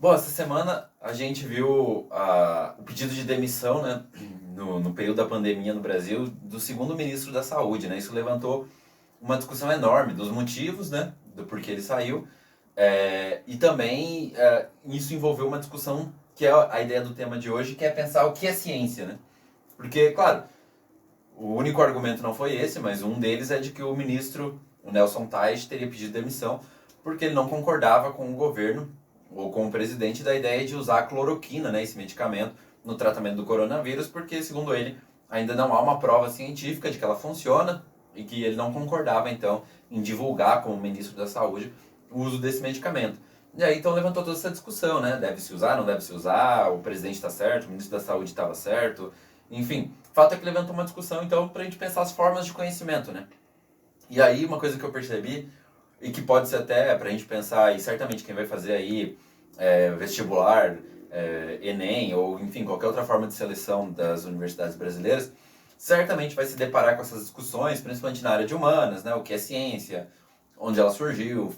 Bom, essa semana a gente viu o pedido de demissão, né, no período da pandemia no Brasil, do segundo ministro da Saúde, né? Isso levantou uma discussão enorme dos motivos, né, do porquê ele saiu, e também isso envolveu uma discussão que é a ideia do tema de hoje, que é pensar o que é ciência, né? Porque, claro, o único argumento não foi esse, mas um deles é de que o ministro, o Nelson Teich, teria pedido demissão porque ele não concordava com o governo ou com o presidente da ideia de usar a cloroquina, né, esse medicamento, no tratamento do coronavírus, porque, segundo ele, ainda não há uma prova científica de que ela funciona e que ele não concordava, então, em divulgar como ministro da Saúde o uso desse medicamento. E aí, então, levantou toda essa discussão, né? Deve-se usar, não deve-se usar, o presidente está certo, o ministro da Saúde estava certo, enfim. O fato é que levantou uma discussão, então, para a gente pensar as formas de conhecimento, né? E aí, uma coisa que eu percebi, e que pode ser até para a gente pensar, e certamente quem vai fazer aí vestibular, Enem, ou enfim, qualquer outra forma de seleção das universidades brasileiras, certamente vai se deparar com essas discussões, principalmente na área de humanas, né? O que é ciência, onde ela surgiu,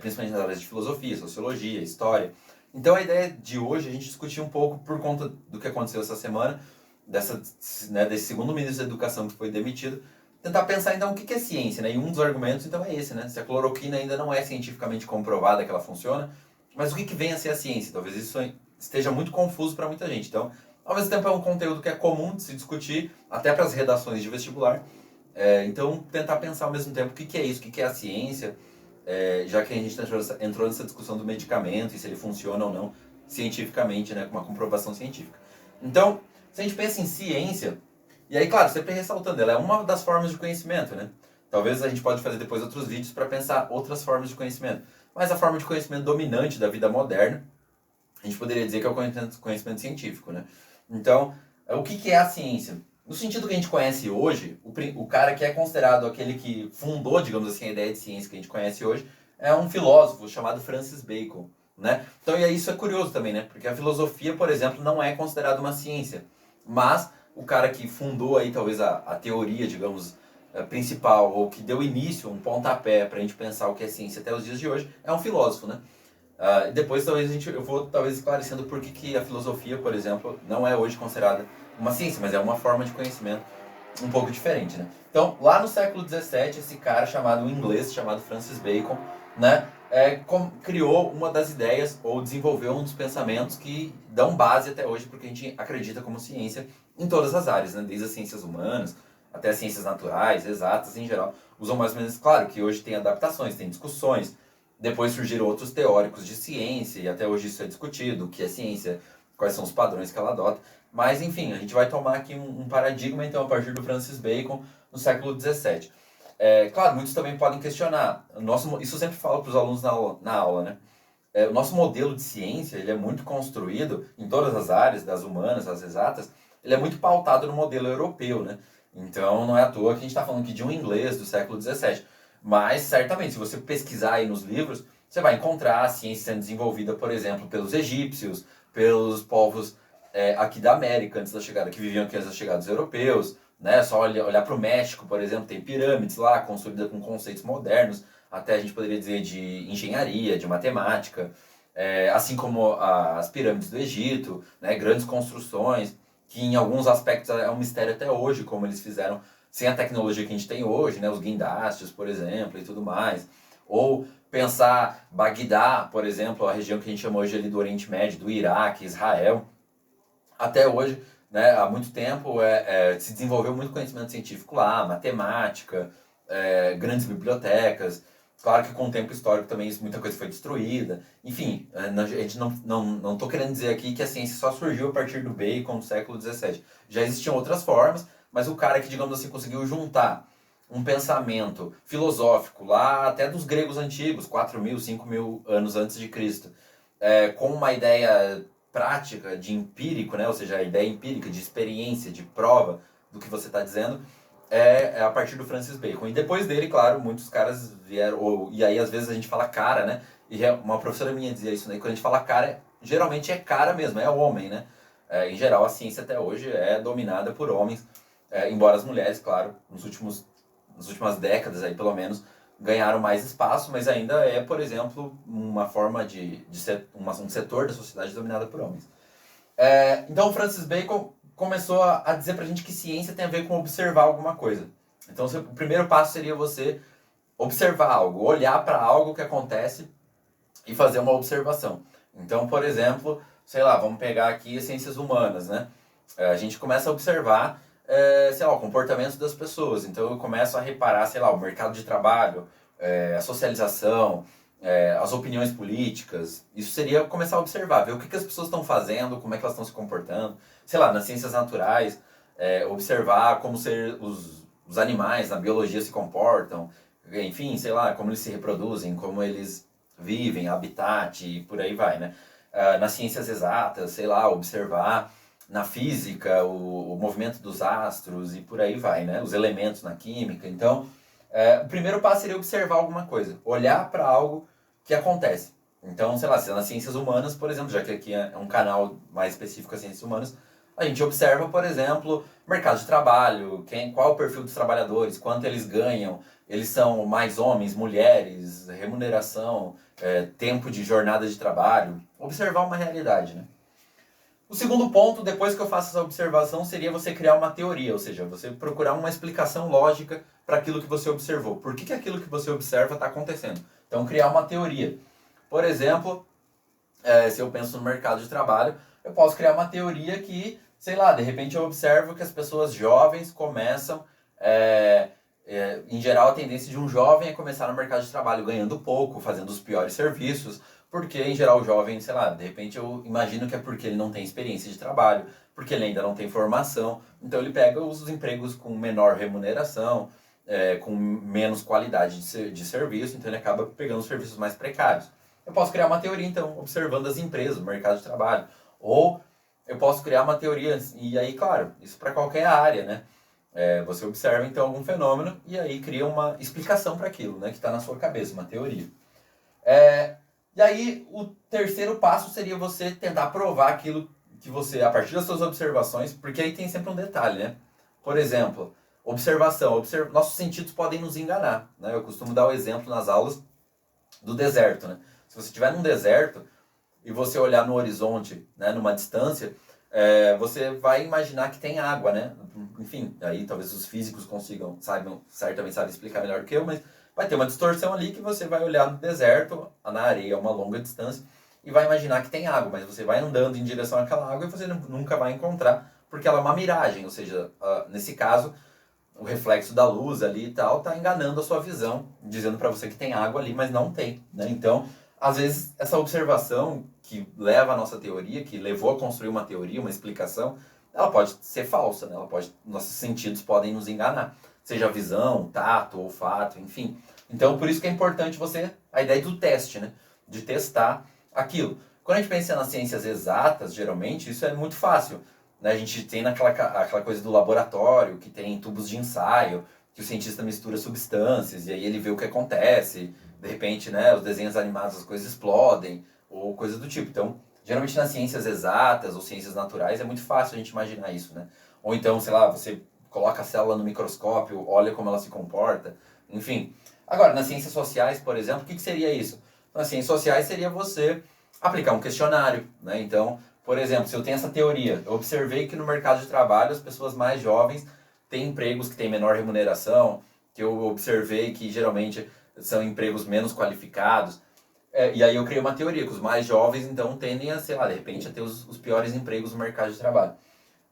principalmente nas áreas de filosofia, sociologia, história. Então a ideia de hoje é a gente discutir um pouco, por conta do que aconteceu essa semana, desse segundo ministro da Educação que foi demitido, tentar pensar então o que é ciência, né? E um dos argumentos então é esse, né? Se a cloroquina ainda não é cientificamente comprovada que ela funciona, mas o que vem a ser a ciência? Talvez isso esteja muito confuso para muita gente. Então, ao mesmo tempo é um conteúdo que é comum de se discutir, até para as redações de vestibular. Então, tentar pensar ao mesmo tempo o que é isso, o que é a ciência, já que a gente entrou nessa discussão do medicamento e se ele funciona ou não cientificamente, né, com uma comprovação científica. Então, se a gente pensa em ciência, e aí, claro, sempre ressaltando, ela é uma das formas de conhecimento, né? Talvez a gente pode fazer depois outros vídeos para pensar outras formas de conhecimento. Mas a forma de conhecimento dominante da vida moderna, a gente poderia dizer que é o conhecimento científico, né? Então, o que é a ciência? No sentido que a gente conhece hoje, o cara que é considerado aquele que fundou, digamos assim, a ideia de ciência que a gente conhece hoje, é um filósofo chamado Francis Bacon, né? Então, e aí isso é curioso também, né? Porque a filosofia, por exemplo, não é considerada uma ciência, mas o cara que fundou aí talvez a teoria, digamos, principal, ou que deu início, um pontapé para a gente pensar o que é ciência até os dias de hoje, é um filósofo, né? Depois talvez eu vou talvez esclarecendo por que a filosofia, por exemplo, não é hoje considerada uma ciência, mas é uma forma de conhecimento um pouco diferente, né? Então, lá no século XVII, esse cara chamado, um inglês chamado Francis Bacon, né, criou uma das ideias, ou desenvolveu um dos pensamentos que dão base até hoje porque a gente acredita como ciência em todas as áreas, né, desde as ciências humanas até as ciências naturais, exatas em geral, usam mais ou menos, claro que hoje tem adaptações, tem discussões, depois surgiram outros teóricos de ciência, e até hoje isso é discutido, o que é ciência, quais são os padrões que ela adota. Mas, enfim, a gente vai tomar aqui um paradigma, então, a partir do Francis Bacon, no século XVII. Claro, muitos também podem questionar. Isso eu sempre falo para os alunos na aula, né? O nosso modelo de ciência, ele é muito construído, em todas as áreas, das humanas, das exatas, ele é muito pautado no modelo europeu, né? Então, não é à toa que a gente está falando aqui de um inglês do século XVII. Mas, certamente, se você pesquisar aí nos livros, você vai encontrar a ciência sendo desenvolvida, por exemplo, pelos egípcios, pelos povos aqui da América, antes da chegada, que viviam aqui antes da chegada dos europeus, né? Só olhar para o México, por exemplo, tem pirâmides lá, construídas com conceitos modernos, até a gente poderia dizer de engenharia, de matemática, assim como as pirâmides do Egito, né? Grandes construções, que em alguns aspectos é um mistério até hoje, como eles fizeram sem a tecnologia que a gente tem hoje, né? Os guindastes, por exemplo, e tudo mais. Ou pensar Bagdá, por exemplo, a região que a gente chama hoje ali do Oriente Médio, do Iraque, Israel, até hoje, né, há muito tempo, se desenvolveu muito conhecimento científico lá, matemática, grandes bibliotecas. Claro que com o tempo histórico também muita coisa foi destruída. Enfim, a gente não tô querendo dizer aqui que a ciência só surgiu a partir do Bacon do século XVII. Já existiam outras formas, mas o cara que, digamos assim, conseguiu juntar um pensamento filosófico lá até dos gregos antigos, 4.000, 5.000 anos antes de Cristo, com uma ideia prática, de empírico, né? Ou seja, a ideia empírica, de experiência, de prova do que você está dizendo, a partir do Francis Bacon. E depois dele, claro, muitos caras vieram, e aí às vezes a gente fala cara, né? E uma professora minha dizia isso, né? Quando a gente fala cara, geralmente é cara mesmo, é homem, né? Em geral, a ciência até hoje é dominada por homens, embora as mulheres, claro, nas últimas décadas aí, pelo menos, ganharam mais espaço, mas ainda é, por exemplo, uma forma de ser um setor da sociedade dominada por homens. Então o Francis Bacon começou a dizer pra gente que ciência tem a ver com observar alguma coisa. Então o primeiro passo seria você observar algo, olhar para algo que acontece e fazer uma observação. Então, por exemplo, sei lá, vamos pegar aqui as ciências humanas, né? A gente começa a observar, sei lá, o comportamento das pessoas. Então eu começo a reparar, sei lá, o mercado de trabalho, a socialização, as opiniões políticas. Isso seria começar a observar, ver o que as pessoas estão fazendo, como é que elas estão se comportando. Sei lá, nas ciências naturais, observar como os animais na biologia se comportam, enfim, sei lá, como eles se reproduzem, como eles vivem, habitat e por aí vai, né? Nas ciências exatas, sei lá, observar na física o movimento dos astros e por aí vai, né? Os elementos na química. Então, o primeiro passo seria observar alguma coisa, olhar para algo que acontece. Então, sei lá, se nas ciências humanas, por exemplo, já que aqui é um canal mais específico às ciências humanas, a gente observa, por exemplo, mercado de trabalho, qual é o perfil dos trabalhadores, quanto eles ganham, eles são mais homens, mulheres, remuneração, tempo de jornada de trabalho. Observar uma realidade, né? O segundo ponto, depois que eu faço essa observação, seria você criar uma teoria, ou seja, você procurar uma explicação lógica para aquilo que você observou. Por que aquilo que você observa está acontecendo? Então, criar uma teoria. Por exemplo, se eu penso no mercado de trabalho, eu posso criar uma teoria que, sei lá, de repente eu observo que as pessoas jovens começam, em geral a tendência de um jovem é começar no mercado de trabalho ganhando pouco, fazendo os piores serviços, porque em geral o jovem, sei lá, de repente eu imagino que é porque ele não tem experiência de trabalho, porque ele ainda não tem formação, então ele pega os empregos com menor remuneração, com menos qualidade de serviço, então ele acaba pegando os serviços mais precários. Eu posso criar uma teoria, então, observando as empresas, o mercado de trabalho. Ou eu posso criar uma teoria, e aí, claro, isso para qualquer área, né? Você observa, então, algum fenômeno e aí cria uma explicação para aquilo, né? Que está na sua cabeça, uma teoria. E aí, o terceiro passo seria você tentar provar aquilo que você, a partir das suas observações, porque aí tem sempre um detalhe, né? Por exemplo, observação. Nossos sentidos podem nos enganar, né? Eu costumo dar o exemplo nas aulas do deserto, né? Se você estiver num deserto e você olhar no horizonte, né, numa distância, você vai imaginar que tem água, né? Enfim, aí talvez os físicos certamente sabem explicar melhor do que eu, mas vai ter uma distorção ali que você vai olhar no deserto, na areia a uma longa distância, e vai imaginar que tem água, mas você vai andando em direção àquela água e você nunca vai encontrar, porque ela é uma miragem, ou seja, nesse caso, o reflexo da luz ali e tal está enganando a sua visão, dizendo para você que tem água ali, mas não tem, né? Então, às vezes, essa observação que leva à nossa teoria, que levou a construir uma teoria, uma explicação, ela pode ser falsa, né? Nossos sentidos podem nos enganar, seja visão, tato, olfato, enfim. Então, por isso que é importante a ideia do teste, né? De testar aquilo. Quando a gente pensa nas ciências exatas, geralmente, isso é muito fácil, né? A gente tem aquela coisa do laboratório, que tem tubos de ensaio, que o cientista mistura substâncias, e aí ele vê o que acontece, de repente, né, os desenhos animados, as coisas explodem, ou coisas do tipo. Então, geralmente nas ciências exatas ou ciências naturais é muito fácil a gente imaginar isso, né? Ou então, sei lá, você coloca a célula no microscópio, olha como ela se comporta, enfim. Agora, nas ciências sociais, por exemplo, o que seria isso? Nas ciências sociais seria você aplicar um questionário, né? Então, por exemplo, se eu tenho essa teoria, eu observei que no mercado de trabalho as pessoas mais jovens têm empregos que têm menor remuneração, que eu observei que geralmente são empregos menos qualificados. E aí eu criei uma teoria, que os mais jovens, então, tendem a, sei lá, de repente, a ter os piores empregos no mercado de trabalho.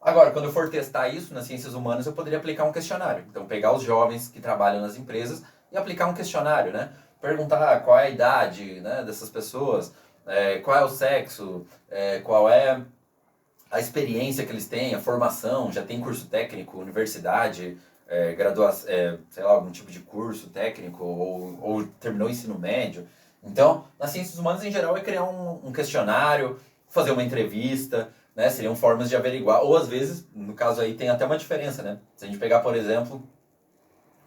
Agora, quando eu for testar isso nas ciências humanas, eu poderia aplicar um questionário. Então, pegar os jovens que trabalham nas empresas e aplicar um questionário, né? Perguntar qual é a idade, né, dessas pessoas, qual é o sexo, qual é a experiência que eles têm, a formação, já tem curso técnico, universidade, graduação, sei lá, algum tipo de curso técnico, ou terminou o ensino médio. Então, nas ciências humanas, em geral, é criar um questionário, fazer uma entrevista, né? Seriam formas de averiguar, ou às vezes, no caso aí, tem até uma diferença, né? Se a gente pegar, por exemplo,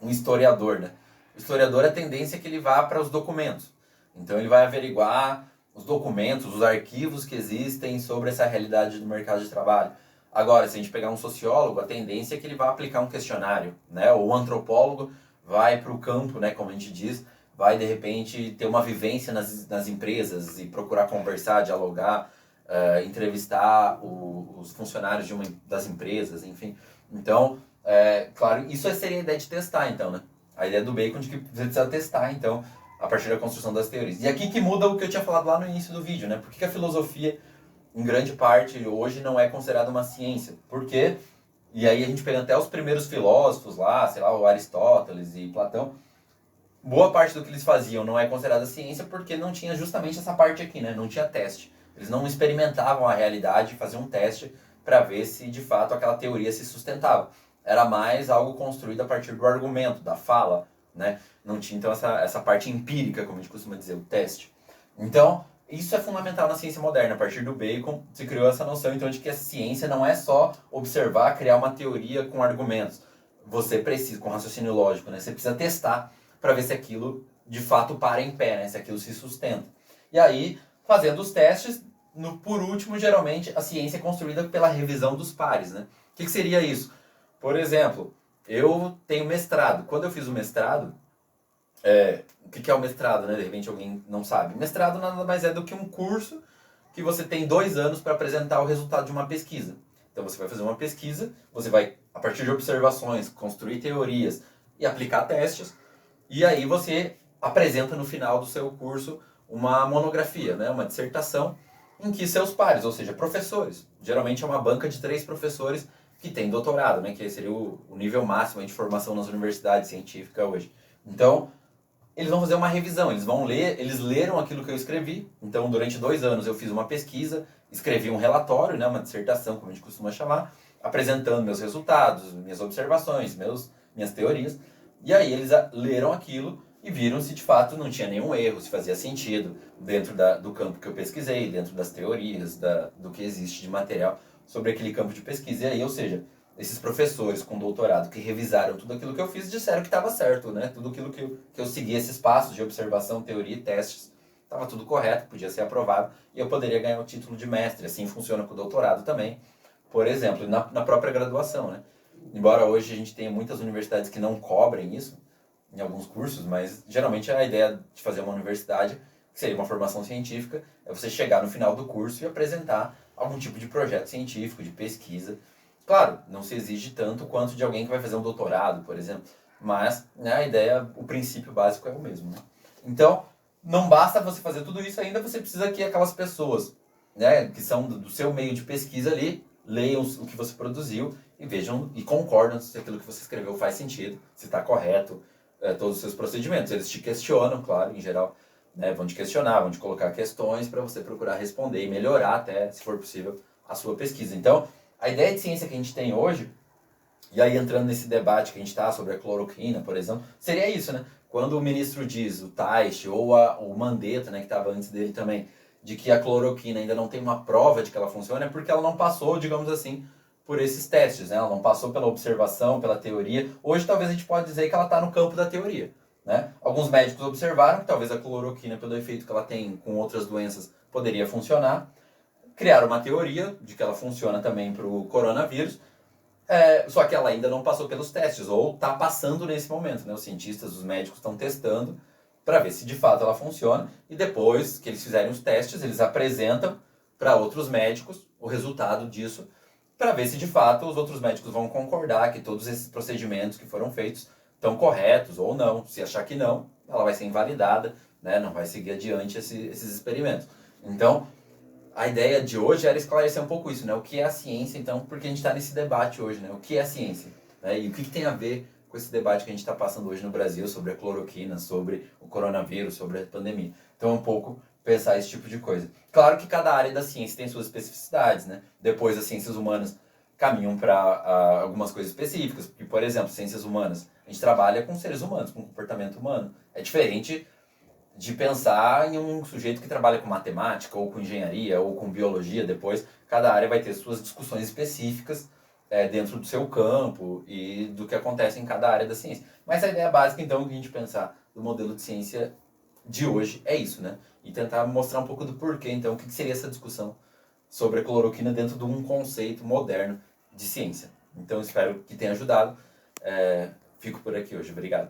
um historiador, né? O historiador, a tendência é que ele vá para os documentos. Então, ele vai averiguar os documentos, os arquivos que existem sobre essa realidade do mercado de trabalho. Agora, se a gente pegar um sociólogo, a tendência é que ele vá aplicar um questionário, né? Ou um antropólogo vai para o campo, né, como a gente diz, vai de repente ter uma vivência nas empresas e procurar conversar, dialogar, entrevistar os funcionários das empresas, enfim. Então, claro, isso seria a ideia de testar, então, né? A ideia do Bacon de que você precisa testar, então, a partir da construção das teorias. E aqui que muda o que eu tinha falado lá no início do vídeo, né? Por que a filosofia, em grande parte, hoje não é considerada uma ciência? Porque, e aí a gente pega até os primeiros filósofos lá, sei lá, o Aristóteles e Platão, boa parte do que eles faziam não é considerada ciência porque não tinha justamente essa parte aqui, né? Não tinha teste. Eles não experimentavam a realidade e faziam um teste para ver se de fato aquela teoria se sustentava. Era mais algo construído a partir do argumento, da fala, né? Não tinha então essa parte empírica, como a gente costuma dizer, o teste. Então, isso é fundamental na ciência moderna. A partir do Bacon se criou essa noção então de que a ciência não é só observar, criar uma teoria com argumentos. Você precisa, com raciocínio lógico, né? Você precisa testar para ver se aquilo de fato para em pé, né? Se aquilo se sustenta. E aí, fazendo os testes, por último, geralmente, a ciência é construída pela revisão dos pares, né? O que seria isso? Por exemplo, eu tenho mestrado. Quando eu fiz o mestrado, o que é o mestrado, né? De repente alguém não sabe. Mestrado nada mais é do que um curso que você tem 2 anos para apresentar o resultado de uma pesquisa. Então você vai fazer uma pesquisa, você vai, a partir de observações, construir teorias e aplicar testes, e aí você apresenta no final do seu curso uma monografia, né? Uma dissertação, em que seus pares, ou seja, professores, geralmente é uma banca de 3 professores que tem doutorado, né? Que seria o nível máximo de formação nas universidades científicas hoje. Então, eles vão fazer uma revisão, eles leram aquilo que eu escrevi. Então, durante 2 anos eu fiz uma pesquisa, escrevi um relatório, né, uma dissertação, como a gente costuma chamar, apresentando meus resultados, minhas observações, minhas teorias. E aí eles leram aquilo e viram se de fato não tinha nenhum erro, se fazia sentido dentro do campo que eu pesquisei, dentro das teorias, do que existe de material sobre aquele campo de pesquisa. E aí, ou seja, esses professores com doutorado que revisaram tudo aquilo que eu fiz disseram que estava certo, né? Tudo aquilo que eu segui, esses passos de observação, teoria e testes, estava tudo correto, podia ser aprovado e eu poderia ganhar o título de mestre. Assim funciona com o doutorado também, por exemplo, na própria graduação, né? Embora hoje a gente tenha muitas universidades que não cobrem isso, em alguns cursos, mas geralmente a ideia de fazer uma universidade, que seria uma formação científica, é você chegar no final do curso e apresentar algum tipo de projeto científico, de pesquisa. Claro, não se exige tanto quanto de alguém que vai fazer um doutorado, por exemplo, mas né, a ideia, o princípio básico é o mesmo. Né? Então, não basta você fazer tudo isso, ainda você precisa que aquelas pessoas, né, que são do seu meio de pesquisa ali, leiam o que você produziu e vejam e concordam se aquilo que você escreveu faz sentido, se está correto, todos os seus procedimentos. Eles te questionam, claro, em geral, né, vão te questionar, vão te colocar questões para você procurar responder e melhorar até, se for possível, a sua pesquisa. Então, a ideia de ciência que a gente tem hoje, e aí entrando nesse debate que a gente está sobre a cloroquina, por exemplo, seria isso, né? Quando o ministro diz, o Taish ou o Mandetta, né, que estava antes dele também, de que a cloroquina ainda não tem uma prova de que ela funciona, é porque ela não passou, digamos assim, por esses testes, né? Ela não passou pela observação, pela teoria. Hoje talvez a gente pode dizer que ela está no campo da teoria, né? Alguns médicos observaram que talvez a cloroquina, pelo efeito que ela tem com outras doenças, poderia funcionar. Criaram uma teoria de que ela funciona também para o coronavírus, só que ela ainda não passou pelos testes, ou está passando nesse momento, né? Os cientistas, os médicos estão testando para ver se de fato ela funciona, e depois que eles fizerem os testes, eles apresentam para outros médicos o resultado disso, para ver se de fato os outros médicos vão concordar que todos esses procedimentos que foram feitos estão corretos ou não. Se achar que não, ela vai ser invalidada, né? Não vai seguir adiante esses experimentos. Então, a ideia de hoje era esclarecer um pouco isso, né? O que é a ciência, então, porque a gente está nesse debate hoje, né? O que é a ciência? Né? E o que tem a ver com esse debate que a gente está passando hoje no Brasil sobre a cloroquina, sobre o coronavírus, sobre a pandemia. Então, é um pouco pensar esse tipo de coisa. Claro que cada área da ciência tem suas especificidades, né? Depois, as ciências humanas caminham para algumas coisas específicas, porque, por exemplo, ciências humanas, a gente trabalha com seres humanos, com comportamento humano. É diferente de pensar em um sujeito que trabalha com matemática, ou com engenharia, ou com biologia depois. Cada área vai ter suas discussões específicas dentro do seu campo e do que acontece em cada área da ciência. Mas a ideia básica, então, que a gente pensar do modelo de ciência de hoje é isso, né? E tentar mostrar um pouco do porquê, então, o que seria essa discussão sobre a cloroquina dentro de um conceito moderno de ciência. Então, espero que tenha ajudado. Fico por aqui hoje. Obrigado.